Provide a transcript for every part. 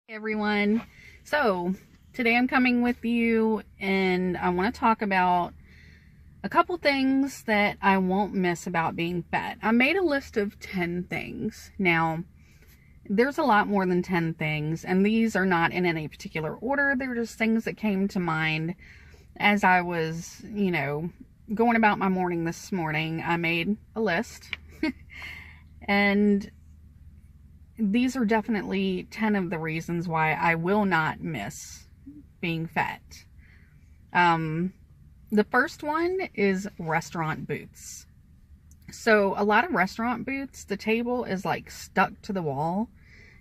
Hey everyone. So today I'm coming with you and I want to talk about a couple things that I won't miss about being fat. I made a list of 10 things. Now, there's a lot more than 10 things, and these are not in any particular order. They're just things that came to mind as I was, going about my morning this morning. I made a list and these are definitely 10 of the reasons why I will not miss being fat. The first one is restaurant booths. So a lot of restaurant booths, the table is like stuck to the wall.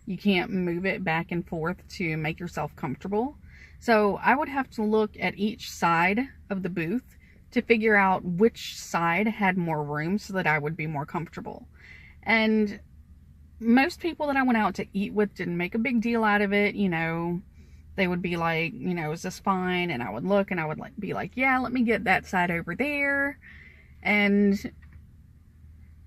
You can't move it back and forth to make yourself comfortable. So I would have to look at each side of the booth to figure out which side had more room so that I would be more comfortable. And most people that I went out to eat with didn't make a big deal out of it. They would be like, is this fine? And I would look and I would be like, yeah, let me get that side over there. And,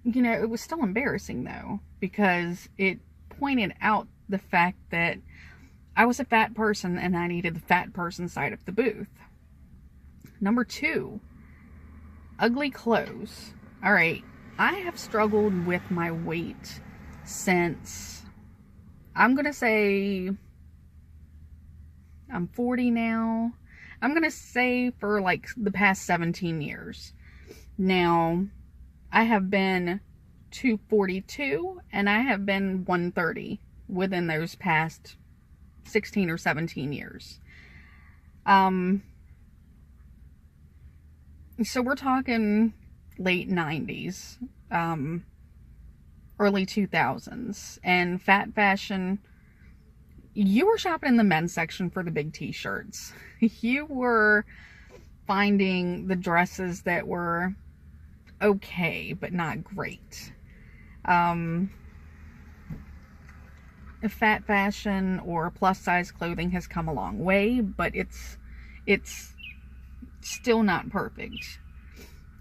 it was still embarrassing though, because it pointed out the fact that I was a fat person and I needed the fat person side of the booth. Number 2, ugly clothes. All right. I have struggled with my weight since, I'm going to say, I'm 40 now. I'm going to say for like the past 17 years. Now, I have been 242 and I have been 130 within those past 16 or 17 years. So we're talking late 90s, early 2000s, and fat fashion. You were shopping in the men's section for the big t-shirts. You were finding the dresses that were okay, but not great. Fat fashion or plus size clothing has come a long way, but it's still not perfect.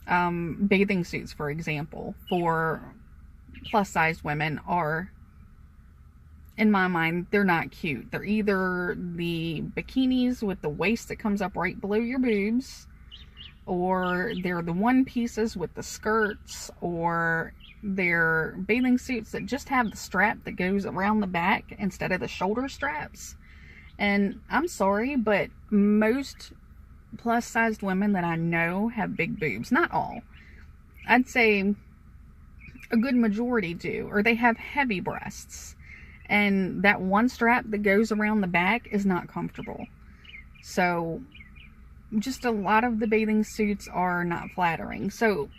Bathing suits, for example, for plus size women are, in my mind, they're not cute. They're either the bikinis with the waist that comes up right below your boobs, or they're the one pieces with the skirts, or they're bathing suits that just have the strap that goes around the back instead of the shoulder straps. And I'm sorry, but most plus sized women that I know have big boobs. Not all. I'd say a good majority do, or they have heavy breasts, and that one strap that goes around the back is not comfortable. So just a lot of the bathing suits are not flattering. So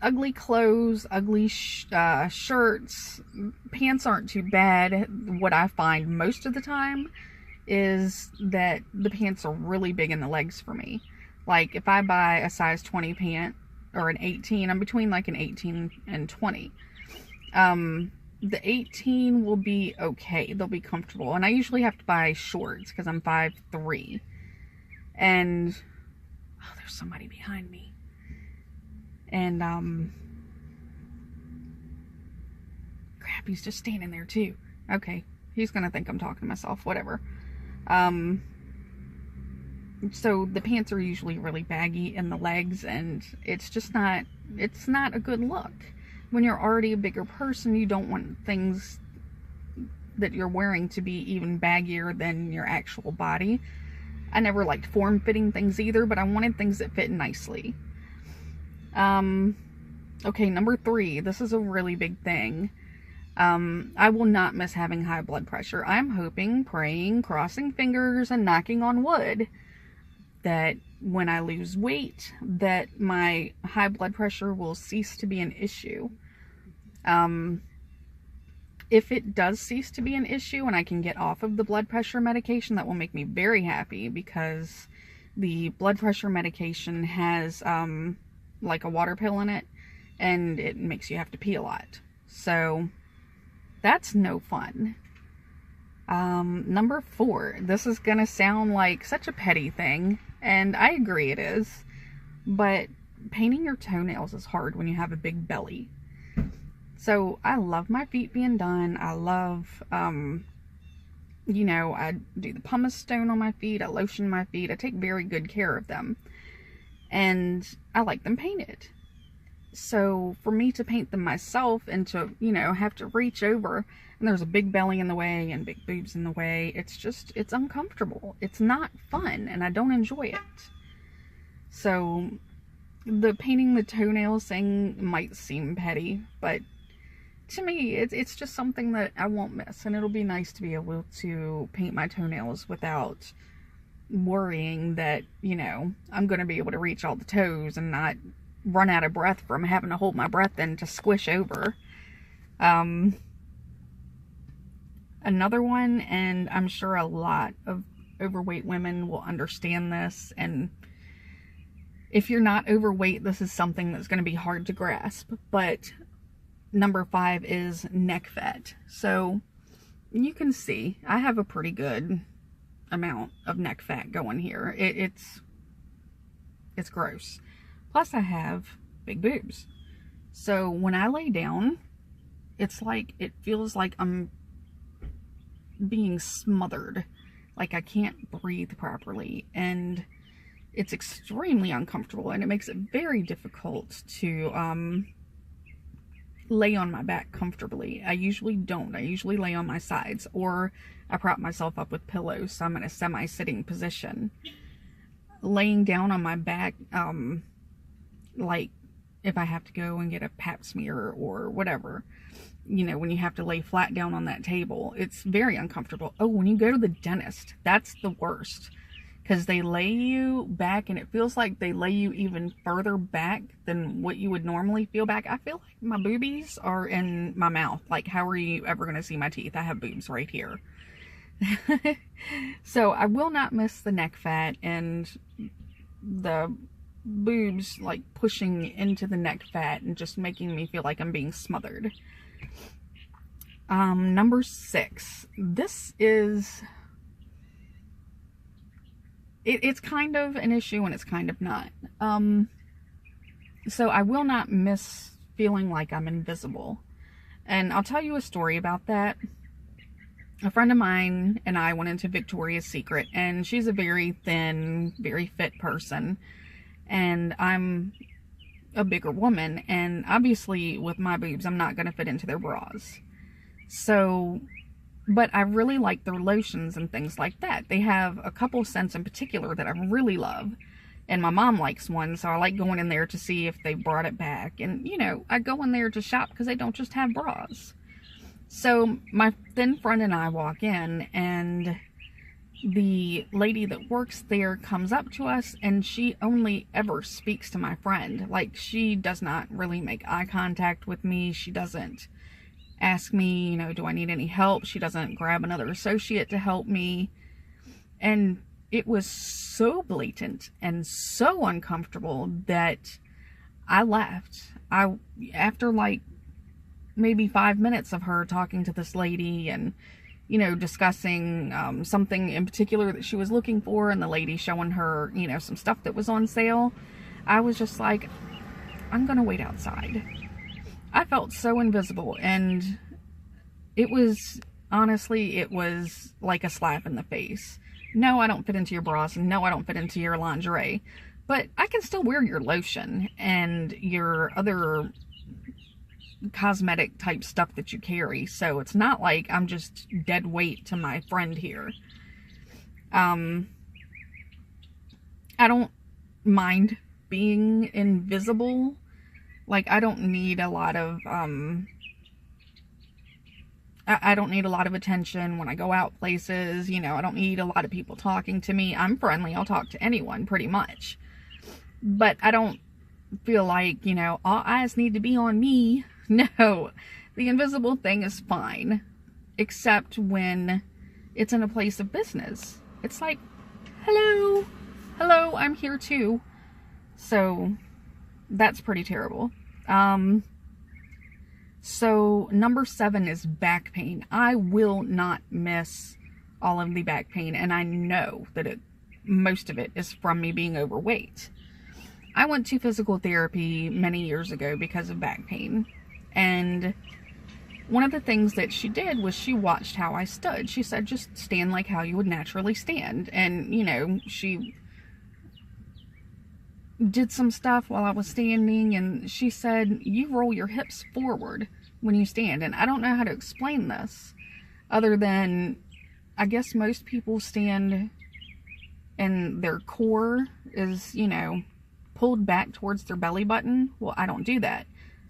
ugly clothes, ugly shirts, pants aren't too bad. What I find most of the time is that the pants are really big in the legs for me. Like if I buy a size 20 pant or an 18, I'm between like an 18 and 20. The 18 will be okay. They'll be comfortable. And I usually have to buy shorts because I'm 5'3". And, oh, there's somebody behind me. And, crap, he's just standing there too. Okay, he's gonna think I'm talking to myself, whatever. So the pants are usually really baggy in the legs, and it's not a good look. When you're already a bigger person, you don't want things that you're wearing to be even baggier than your actual body. I never liked form-fitting things either, but I wanted things that fit nicely. Okay, number 3. This is a really big thing. I will not miss having high blood pressure. I'm hoping, praying, crossing fingers, and knocking on wood that when I lose weight, that my high blood pressure will cease to be an issue. If it does cease to be an issue and I can get off of the blood pressure medication, that will make me very happy, because the blood pressure medication has like a water pill in it, and it makes you have to pee a lot. So that's no fun. Number 4, this is gonna sound like such a petty thing, and I agree it is, but painting your toenails is hard when you have a big belly. So I love my feet being done. I love You know, I do the pumice stone on my feet, I lotion my feet, I take very good care of them. And I like them painted. So for me to paint them myself and to, you know, have to reach over and there's a big belly in the way and big boobs in the way, it's uncomfortable. It's not fun and I don't enjoy it. So the painting the toenails thing might seem petty, but to me, it's just something that I won't miss, and it'll be nice to be able to paint my toenails without worrying that, you know, I'm going to be able to reach all the toes and not run out of breath from having to hold my breath in to squish over. Another one, and I'm sure a lot of overweight women will understand this, and if you're not overweight, this is something that's going to be hard to grasp, but number 5 is neck fat. So you can see I have a pretty good amount of neck fat going here. It's gross. Plus I have big boobs. So when I lay down, it's like, it feels like I'm being smothered. Like I can't breathe properly, and it's extremely uncomfortable, and it makes it very difficult to lay on my back comfortably. I usually don't. I usually lay on my sides, or I prop myself up with pillows, so I'm in a semi-sitting position. Laying down on my back, like if I have to go and get a pap smear or whatever, you know, when you have to lay flat down on that table, it's very uncomfortable. Oh, when you go to the dentist, that's the worst. Because they lay you back, and it feels like they lay you even further back than what you would normally feel back. I feel like my boobies are in my mouth. Like, how are you ever going to see my teeth? I have boobs right here. So I will not miss the neck fat and the boobs like pushing into the neck fat and just making me feel like I'm being smothered. Number 6. This is... It's kind of an issue and it's kind of not. So I will not miss feeling like I'm invisible. And I'll tell you a story about that. A friend of mine and I went into Victoria's Secret, and she's a very thin, very fit person. And I'm a bigger woman, and obviously with my boobs, I'm not going to fit into their bras. So... but I really like their lotions and things like that. They have a couple scents in particular that I really love. And my mom likes one, so I like going in there to see if they brought it back. And, you know, I go in there to shop because they don't just have bras. So my thin friend and I walk in, and the lady that works there comes up to us, and she only ever speaks to my friend. Like, she does not really make eye contact with me. She doesn't ask me, you know, do I need any help? She doesn't grab another associate to help me. And it was so blatant and so uncomfortable that I left. After like maybe 5 minutes of her talking to this lady and, you know, discussing something in particular that she was looking for, and the lady showing her, you know, some stuff that was on sale, I was just like, I'm gonna wait outside. I felt so invisible, and it was, honestly, it was like a slap in the face. No, I don't fit into your bras, and no, I don't fit into your lingerie, but I can still wear your lotion and your other cosmetic type stuff that you carry, so it's not like I'm just dead weight to my friend here. I don't mind being invisible. Like, I don't need a lot of, I don't need a lot of attention when I go out places, you know, I don't need a lot of people talking to me. I'm friendly, I'll talk to anyone, pretty much. But I don't feel like, you know, all eyes need to be on me. No, the invisible thing is fine, except when it's in a place of business. It's like, hello, I'm here too. So, that's pretty terrible. So number 7 is back pain. I will not miss all of the back pain, and I know that most of it is from me being overweight. I went to physical therapy many years ago because of back pain, and one of the things that she did was she watched how I stood. She said, just stand like how you would naturally stand. And, you know, she did some stuff while I was standing, and she said, you roll your hips forward when you stand. And I don't know how to explain this other than, I guess most people stand and their core is, you know, pulled back towards their belly button. Well, I don't do that.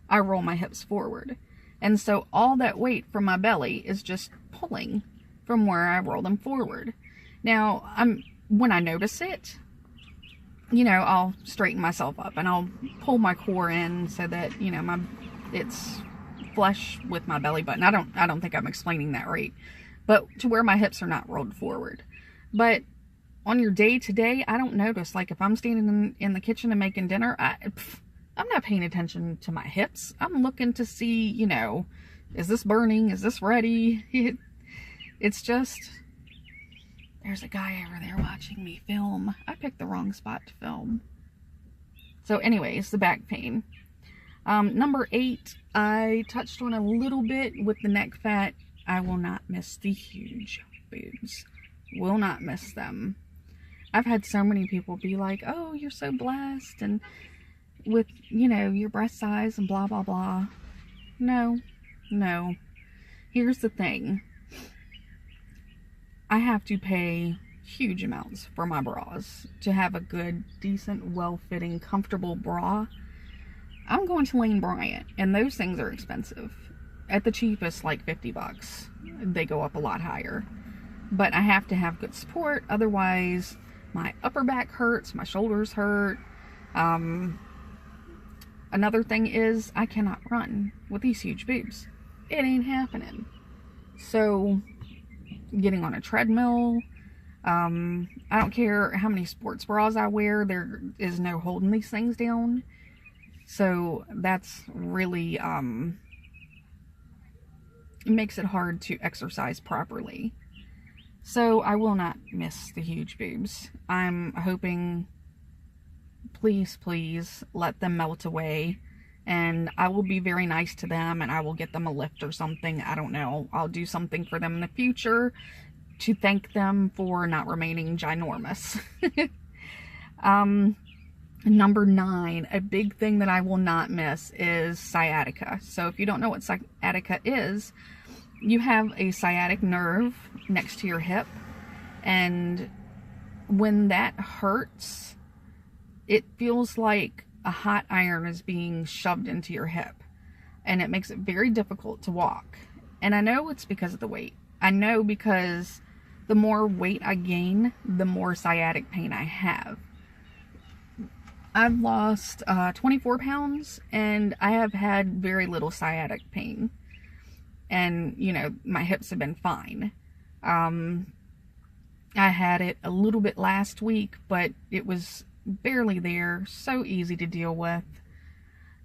I roll my hips forward. And so all that weight from my belly is just pulling from where I roll them forward. Now, when I notice it, you know, I'll straighten myself up and I'll pull my core in so that, you know, it's flush with my belly button. I don't think I'm explaining that right. But to where my hips are not rolled forward. But on your day to day, I don't notice. Like if I'm standing in the kitchen and making dinner, I'm not paying attention to my hips. I'm looking to see, you know, is this burning? Is this ready? It's just, there's a guy over there watching me film. I picked the wrong spot to film. So anyways, the back pain. Number 8, I touched on a little bit with the neck fat. I will not miss the huge boobs. Will not miss them. I've had so many people be like, oh, you're so blessed, and with, you know, your breast size and blah, blah, blah. No. Here's the thing. I have to pay huge amounts for my bras to have a good, decent, well-fitting, comfortable bra. I'm going to Lane Bryant, and those things are expensive. At the cheapest, like $50. They go up a lot higher. But I have to have good support, otherwise my upper back hurts, my shoulders hurt. Another thing is I cannot run with these huge boobs. It ain't happening. So getting on a treadmill, I don't care how many sports bras I wear, there is no holding these things down. So that's really, it makes it hard to exercise properly. So I will not miss the huge boobs. I'm hoping, please let them melt away, and I will be very nice to them, and I will get them a lift or something. I don't know. I'll do something for them in the future to thank them for not remaining ginormous. Number 9, a big thing that I will not miss is sciatica. So if you don't know what sciatica is, you have a sciatic nerve next to your hip, and when that hurts, it feels like a hot iron is being shoved into your hip, and it makes it very difficult to walk. And I know it's because of the weight. I know because the more weight I gain, the more sciatic pain I have. I've lost 24 pounds, and I have had very little sciatic pain. And, you know, my hips have been fine. I had it a little bit last week, but it was barely there. So easy to deal with.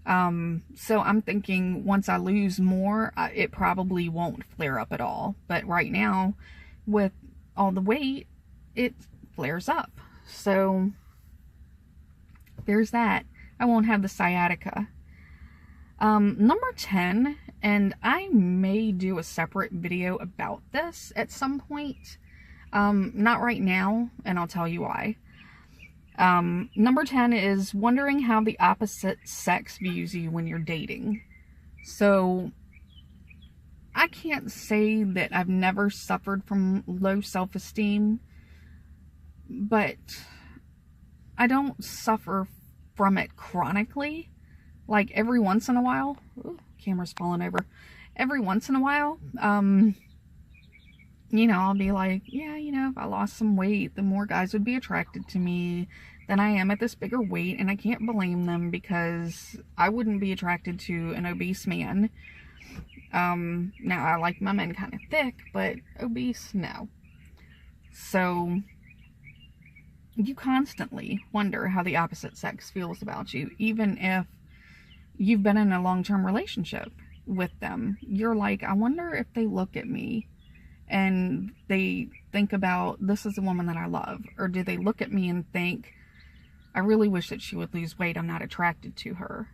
So I'm thinking once I lose more, it probably won't flare up at all. But right now, with all the weight, it flares up. So there's that. I won't have the sciatica. Number 10, and I may do a separate video about this at some point. Not right now, and I'll tell you why. Number 10 is wondering how the opposite sex views you when you're dating. So, I can't say that I've never suffered from low self-esteem, but I don't suffer from it chronically. Like every once in a while, ooh, camera's falling over. Every once in a while, you know, I'll be like, yeah, you know, if I lost some weight, the more guys would be attracted to me than I am at this bigger weight, and I can't blame them because I wouldn't be attracted to an obese man. Now I like my men kind of thick, but obese, no. So you constantly wonder how the opposite sex feels about you, even if you've been in a long-term relationship with them. You're like, I wonder if they look at me and they think about, this is the woman that I love, or do they look at me and think, I really wish that she would lose weight, I'm not attracted to her.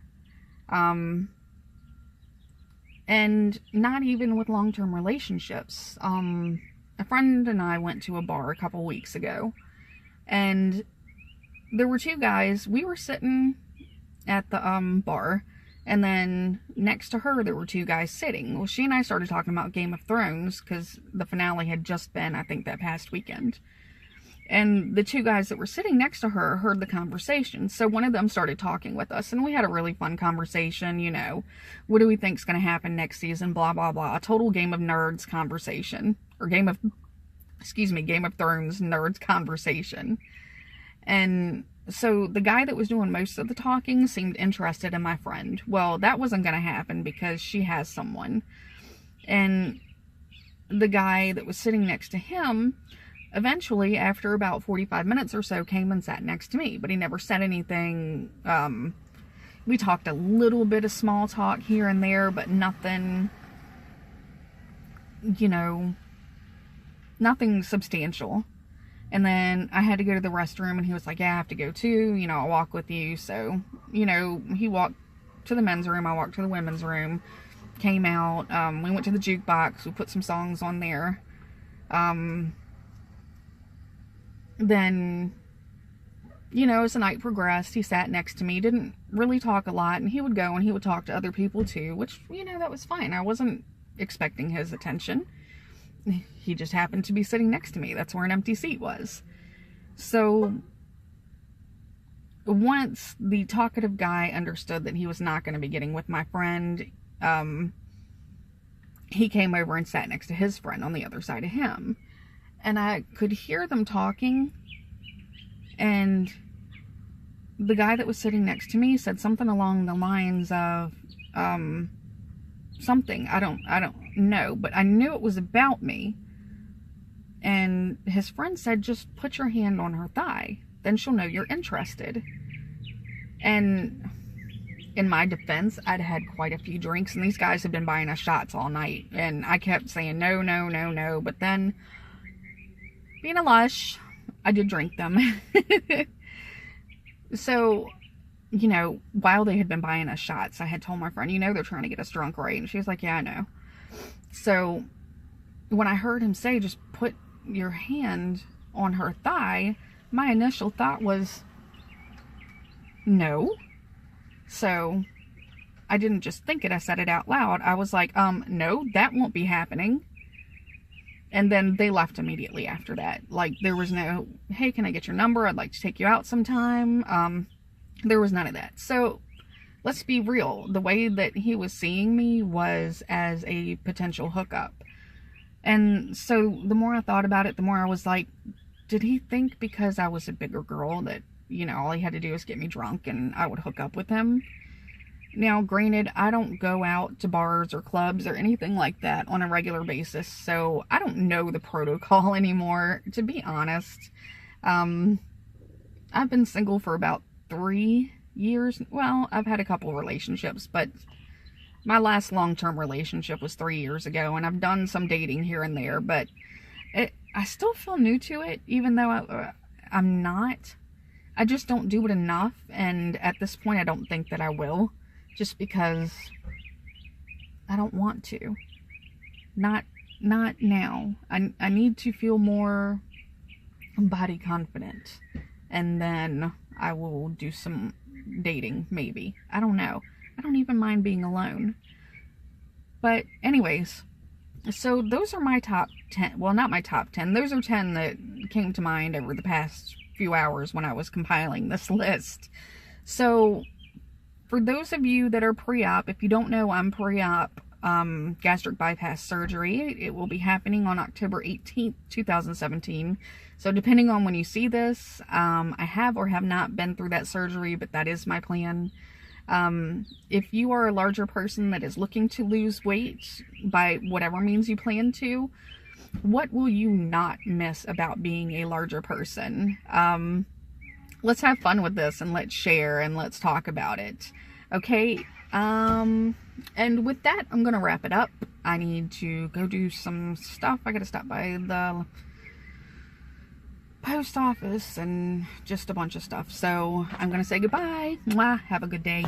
And not even with long-term relationships. A friend and I went to a bar a couple weeks ago, and there were two guys. We were sitting at the bar, and then next to her there were two guys sitting. Well, she and I started talking about Game of Thrones because the finale had just been, I think, that past weekend. And the two guys that were sitting next to her heard the conversation. So one of them started talking with us, and we had a really fun conversation, you know. What do we think's going to happen next season? Blah, blah, blah. A total Game of Nerds conversation. Or Game of Thrones nerds conversation. And so the guy that was doing most of the talking seemed interested in my friend. Well, that wasn't going to happen because she has someone. And the guy that was sitting next to him, eventually, after about 45 minutes or so, came and sat next to me, but he never said anything. We talked a little bit of small talk here and there, but nothing, you know, nothing substantial. And then I had to go to the restroom, and he was like, yeah, I have to go too, you know, I'll walk with you. So, you know, he walked to the men's room, I walked to the women's room, came out, we went to the jukebox, we put some songs on there. Then, you know, as the night progressed, he sat next to me, didn't really talk a lot, and he would go and he would talk to other people too, which, you know, that was fine. I wasn't expecting his attention. He just happened to be sitting next to me. That's where an empty seat was. So, once the talkative guy understood that he was not going to be getting with my friend, he came over and sat next to his friend on the other side of him. And I could hear them talking, and the guy that was sitting next to me said something along the lines of, something, I don't know, but I knew it was about me. And his friend said, just put your hand on her thigh, then she'll know you're interested. And in my defense, I'd had quite a few drinks, and these guys had been buying us shots all night, and I kept saying no, no, no, no, but then, being a lush, I did drink them. So, you know, while they had been buying us shots, I had told my friend, you know, they're trying to get us drunk, right? And she was like, yeah, I know. So, when I heard him say, just put your hand on her thigh, my initial thought was, no. So, I didn't just think it, I said it out loud. I was like, no, that won't be happening. And then they left immediately after that. Like, there was no, hey, can I get your number? I'd like to take you out sometime. There was none of that. So, let's be real. The way that he was seeing me was as a potential hookup. And so, the more I thought about it, the more I was like, did he think because I was a bigger girl that, you know, all he had to do was get me drunk and I would hook up with him? Now, granted, I don't go out to bars or clubs or anything like that on a regular basis, so I don't know the protocol anymore, to be honest. I've been single for about 3 years. Well, I've had a couple relationships, but my last long-term relationship was 3 years ago, and I've done some dating here and there, but I still feel new to it, even though I'm not. I just don't do it enough, and at this point, I don't think that I will. Just because I don't want to. Not now. I need to feel more body confident. And then I will do some dating, maybe. I don't know. I don't even mind being alone. But anyways, so those are my top 10. Well, not my top 10. Those are 10 that came to mind over the past few hours when I was compiling this list. So, for those of you that are pre-op, if you don't know, I'm pre-op gastric bypass surgery. It will be happening on October 18th, 2017. So depending on when you see this, I have or have not been through that surgery, but that is my plan. If you are a larger person that is looking to lose weight by whatever means you plan to, what will you not miss about being a larger person? Let's have fun with this, and let's share, and let's talk about it. Okay, and with that, I'm gonna wrap it up. I need to go do some stuff. I gotta stop by the post office and just a bunch of stuff. So I'm gonna say goodbye. Mwah. Have a good day.